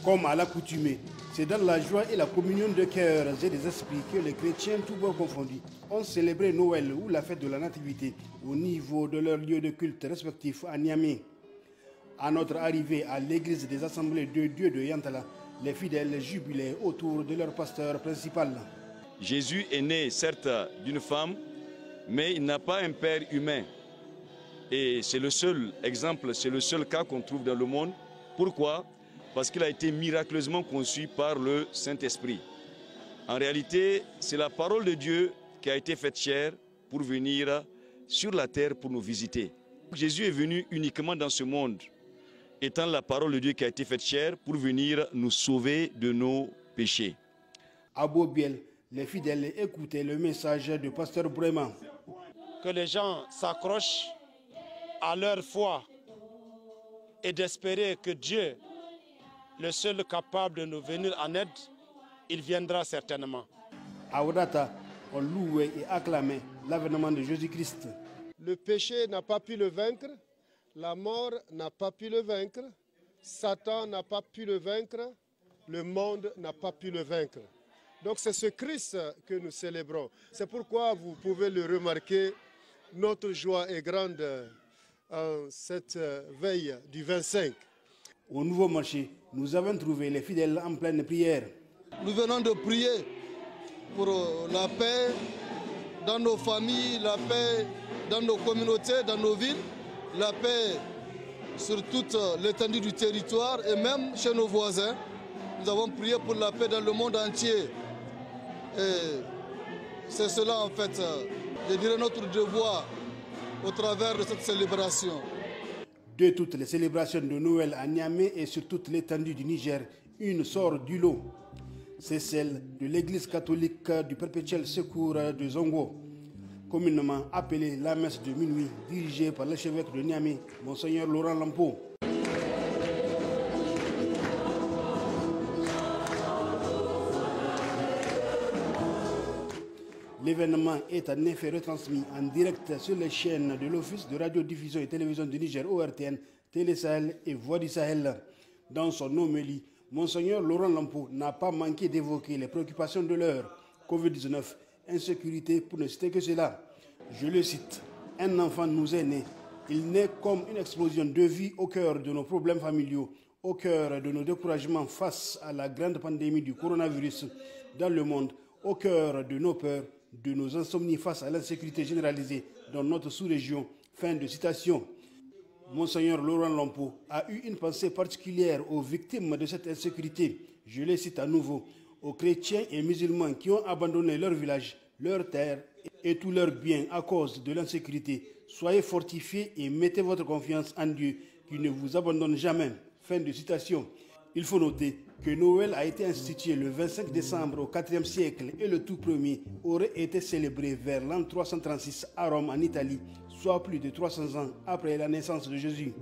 Comme à l'accoutumée, c'est dans la joie et la communion de cœurs et des esprits que les chrétiens, tous bords confondus, ont célébré Noël ou la fête de la Nativité au niveau de leurs lieux de culte respectifs à Niamey. À notre arrivée à l'église des Assemblées de Dieu de Yantala, les fidèles jubilaient autour de leur pasteur principal. Jésus est né, certes, d'une femme, mais il n'a pas un père humain. Et c'est le seul exemple, c'est le seul cas qu'on trouve dans le monde. Pourquoi ? Parce qu'il a été miraculeusement conçu par le Saint-Esprit. En réalité, c'est la parole de Dieu qui a été faite chair pour venir sur la terre pour nous visiter. Jésus est venu uniquement dans ce monde, étant la parole de Dieu qui a été faite chair pour venir nous sauver de nos péchés. À Bobiel, les fidèles écoutaient le message du pasteur Brema. Que les gens s'accrochent à leur foi et d'espérer que Dieu, le seul capable de nous venir en aide, il viendra certainement. À Odata, on louait et acclamait l'avènement de Jésus-Christ. Le péché n'a pas pu le vaincre, la mort n'a pas pu le vaincre, Satan n'a pas pu le vaincre, le monde n'a pas pu le vaincre. Donc c'est ce Christ que nous célébrons. C'est pourquoi vous pouvez le remarquer, notre joie est grande en cette veille du 25. Au Nouveau Marché, nous avons trouvé les fidèles en pleine prière. Nous venons de prier pour la paix dans nos familles, la paix dans nos communautés, dans nos villes, la paix sur toute l'étendue du territoire et même chez nos voisins. Nous avons prié pour la paix dans le monde entier. Et c'est cela en fait, je dirais, notre devoir au travers de cette célébration. De toutes les célébrations de Noël à Niamey et sur toute l'étendue du Niger, une sort du lot. C'est celle de l'église catholique du Perpétuel Secours de Zongo, communément appelée la messe de minuit, dirigée par l'archevêque de Niamey, Monseigneur Laurent Lampo. L'événement est en effet retransmis en direct sur les chaînes de l'Office de radiodiffusion et télévision du Niger, ORTN, Télé Sahel et Voix du Sahel. Dans son homélie, Monseigneur Laurent Lampo n'a pas manqué d'évoquer les préoccupations de l'heure, Covid-19, insécurité pour ne citer que cela. Je le cite, « Un enfant nous est né. Il naît comme une explosion de vie au cœur de nos problèmes familiaux, au cœur de nos découragements face à la grande pandémie du coronavirus dans le monde, au cœur de nos peurs, de nos insomnies face à l'insécurité généralisée dans notre sous-région. » Fin de citation. Monseigneur Laurent Lampo a eu une pensée particulière aux victimes de cette insécurité. Je les cite à nouveau, aux chrétiens et musulmans qui ont abandonné leur village, leur terre et tous leurs biens à cause de l'insécurité. Soyez fortifiés et mettez votre confiance en Dieu qui ne vous abandonne jamais. Fin de citation. Il faut noter que Noël a été institué le 25 décembre au IVe siècle et le tout premier aurait été célébré vers l'an 336 à Rome en Italie, soit plus de 300 ans après la naissance de Jésus.